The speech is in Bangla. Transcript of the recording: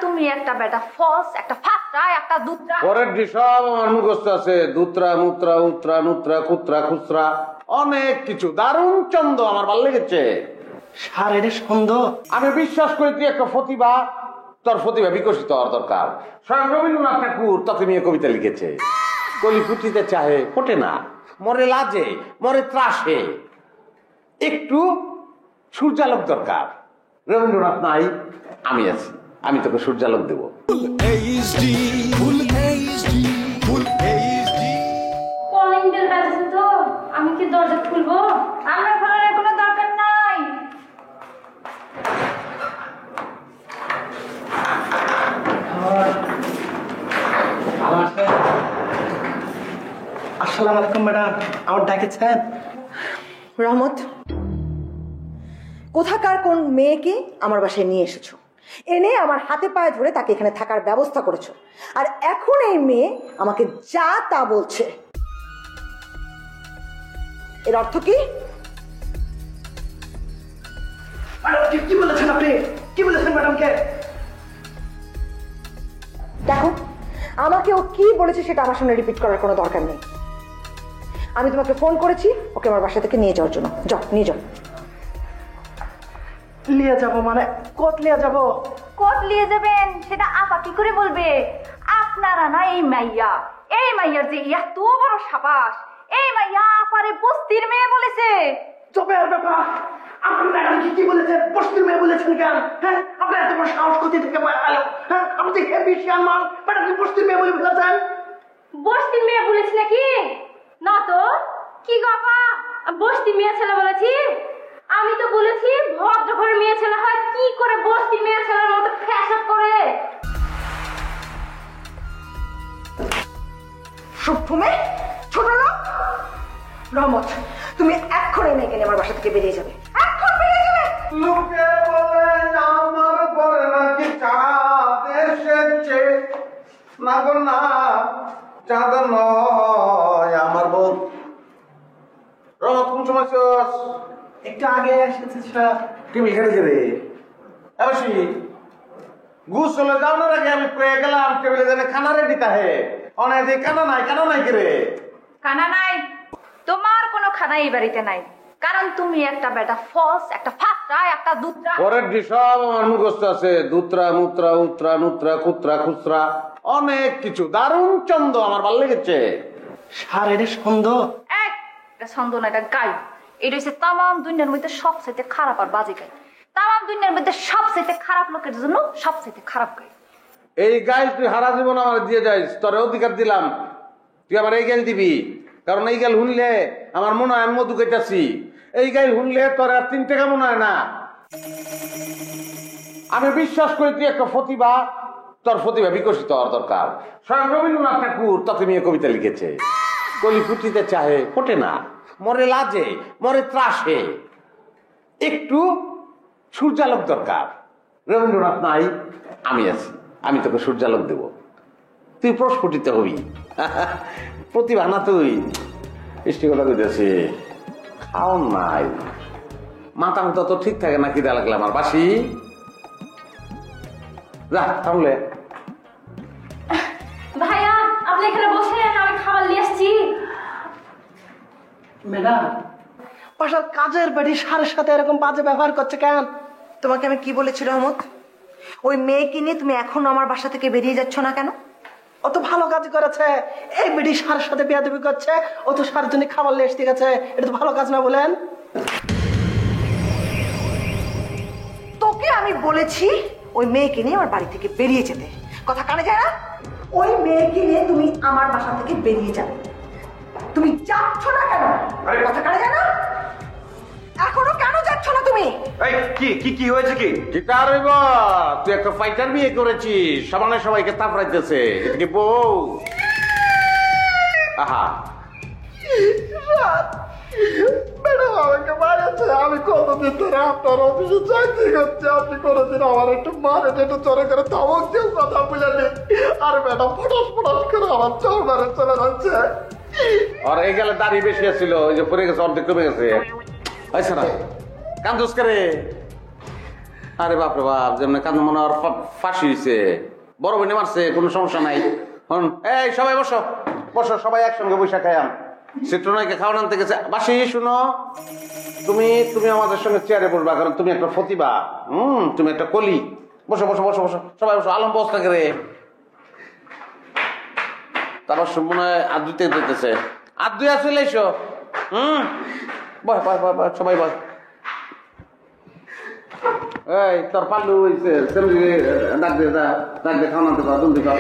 তুমি একটা বেটা ফলস, একটা ফাত্রা, একটা দুত্রা। পরের সব আমার মুখস্থ আছে। দুত্রা, মুত্রা, উত্রা, নুত্রা, কুত্রা, খুচরা, অনেক কিছু। দারুণ ছন্দ, আমার ভালো লেগেছে। সারের ছন্দ। আমি বিশ্বাস করি তুই একটা প্রতিভা, তোর প্রতিভা বিকশিত হওয়ার দরকার। স্বয়ং রবীন্দ্রনাথ ঠাকুর তোকে নিয়ে কবিতা লিখেছে। কলি ফুটিতে চাহে ফোটে না, মরে লাজে, মরে ত্রাসে, একটু সূর্যালোক দরকার। রবীন্দ্রনাথ নাই, আমি আছি, আমি তোকে সূর্যালোক দেব। কলিং বেল বাজছে তো, আমি কি দরজা খুলবো? আমার খোলার কোনো দরকার নাই। আসসালামু আলাইকুম ম্যাডাম, আমার ডাকেছেন? রহমত, কোথাকার কোন মেয়েকে আমার বাসায় নিয়ে এসেছো, এনে আমার হাতে পায়ে ধরে তাকে এখানে থাকার ব্যবস্থা করেছো, আর এখন এই মেয়ে আমাকে যা তা বলছে। এর অর্থ কি? কি বলেছেন আপনি? কি বলেছেন ম্যাডামকে? দেখো, আমাকে ও কি বলেছে সেটা আমার সামনে রিপিট করার কোনো দরকার নেই। আমি তোমাকে ফোন করেছি ওকে আমার বাসা থেকে নিয়ে যাওয়ার জন্য। যাও, নিয়ে যাও। নিয়ে যাবো মানে? কোট নিয়ে যাবো? কোট নিয়ে যাবেন সেটা আপা কি করে বলবে? আপনারা না এই মাইয়ার যে এত বড় সাবাস, এই মাইয়া আপারে বস্তির মেয়ে বলেছে। চোপের ব্যাপার। আপনি ম্যাডামকে কি বলেছেন? বস্তির মেয়ে বলেছেন কেন? হ্যাঁ, আপনার এত বড় সাহস কোথা থেকে এলো? হ্যাঁ, আপনি যে হেভি শিয়ান মাল, ম্যাডামকে বস্তির মেয়ে বলে ফেলেছেন। বস্তির মেয়ে বলেছি নাকি? না তো। কি গো আপা, বস্তির মেয়ে ছেলে বলেছি? আমি তো বলেছি ভদ্র ঘরের মেয়ে ছেলে হয়, কি করে বস্তির মেয়ে ছেলের মতো ফ্যাশন করে। শুভ্রমে, ছোট লোক। রহমত, তুমি এক্ষুনি মেয়েকে নিয়ে আমার বাসা থেকে বেরিয়ে যাবে। এখন বেরিয়ে যাবে। লোকে বলে আমার পরে নাকি চাঁদ এসেছে, না গো না, চাঁদ নয় আমার বোন। রহমত, কোন সময় শেষ? একটু আগে এসেছে স্যার। টিভি খেলেছে রে অবশ্যই। ঘুষ চলে যাও না আগে আমি পেয়ে গেলাম টেবিলে জানে খানা রেডি তাহে অনেক কানা নাই কি রে? খানা নাই, তোমার কোনো খানা এই বাড়িতে নাই, কারণ তুমি একটা বেটা ফলস, একটা ফাত্রা, একটা দুত্রা। পরের সব আমার মুখস্থ আছে। দুত্রা, মুত্রা, উত্রা, নুত্রা, কুত্রা, খুচরা, অনেক কিছু। দারুণ ছন্দ, আমার ভালো লেগেছে। সারের ছন্দ। এটা ছন্দ না, এটা গাই। এটা হচ্ছে তামাম দুনিয়ার মধ্যে সবচেয়ে খারাপ আর বাজে গাই। তামাম দুনিয়ার মধ্যে সবচেয়ে খারাপ লোকের জন্য সবচেয়ে খারাপ গাই। এই গাইল তুই হারা জীবন আমার দিয়ে যাইস, তোরে অধিকার দিলাম, তুই আমার এই গাইল দিবি। কারণ এই গাইল শুনলে আমার মনে হয় আমি মধু খাইতাছি। এই গাইল শুনলে তোর আর 3 টাকা মনে হয় না। আমি বিশ্বাস করি তুই একটা প্রতিভা, তোর প্রতিভা বিকশিত হওয়ার দরকার। স্বয়ং রবীন্দ্রনাথ ঠাকুর তোকে নিয়ে কবিতা লিখেছে। কলি ফুটিতে চাহে ফোটে না, মরে লাজে, মরে ত্রাসে, একটু সূর্যালোক দরকার। রবীন্দ্রনাথ নাই, আমি আছি, আমি তোকে সূর্যালোক দেব। তুই প্রস্ফুটিত হবি। প্রতিভা না তুই। বৃষ্টি কথা কইতেছি, খাওন নাই, মাথা মতো তো ঠিক থাকে না। কিদা লাগলে আমার বাসি যা থামলে। ভাইয়া, আপনি এখানে বসে, আমি খাবার নিয়ে আসছি। ম্যাডাম, বাসার কাজের বাড়ি সারের সাথে এরকম বাজে ব্যবহার করছে কেন? তোমাকে আমি কি বলেছি রহমত? ওই মেয়েকে নিয়ে তুমি এখনো আমার বাসা থেকে বেরিয়ে যাচ্ছ না কেন? ও তো ভালো কাজ করেছে। এই বেডি সারের সাথে বেয়াদবি করছে, ও তো সারের জন্য খাবার নিয়ে এসে গেছে। এটা তো ভালো কাজ না বলেন? তোকে আমি বলেছি ওই মেয়েকে নিয়ে আমার বাড়ি থেকে বেরিয়ে যেতে। কথা কানে যায় না? ওই মেয়েকে নিয়ে তুমি আমার বাসা থেকে বেরিয়ে যাবে। তুমি যাচ্ছ না কেন? কথা কানে যায় না? এখনো কেন যাচ্ছ না তুমি? কি হয়েছে? কি কার হইব? তুই একটা ফাইটার বিয়ে করেছিস, সমানে সবাইকে তাপড়াইতেছে। এটা কি বউ? আহা, ম্যাডাম আমাকে মারেছে। আমি কতদিন ধরে আপনার অফিসে চাকরি করছি, আপনি কোনোদিন আমার একটু মারে একটু চড়ে করে ধমক দিয়েও কথা বুঝালি। আর ম্যাডাম ফটাস করে আমার চোর মারে চলে যাচ্ছে। আর এই গেলে দাড়ি বেশি আছিল, ওই যে পরে গেছে, অর্ধেক কমে গেছে। আচ্ছা না কান্দোস করে আরে বাপরে বাপ, যেমন কান্দ মনে আর ফাঁসি হয়েছে, বড় বোনে মারছে, কোনো সমস্যা নাই। এই সবাই বসো বসো, সবাই একসঙ্গে বৈশা খায়াম। চিত্রনায়কে খাওয়ান আনতে গেছে। বাসি শুনো, তুমি তুমি আমাদের সঙ্গে চেয়ারে বসবা, কারণ তুমি একটা প্রতিভা। তুমি একটা কলি। বসো বসো বসো বসো, সবাই বসো। আলম বস্তা করে তারপর মনে হয় আদ্যুতে দিতেছে। আদ্যু আসলে এসো। বয় বয় বয় বয়, সবাই বয়। এই তোর পাল্লু হয়েছে, ডাক দিয়ে খাওয়ান আনতে পারো, তুমি খাও।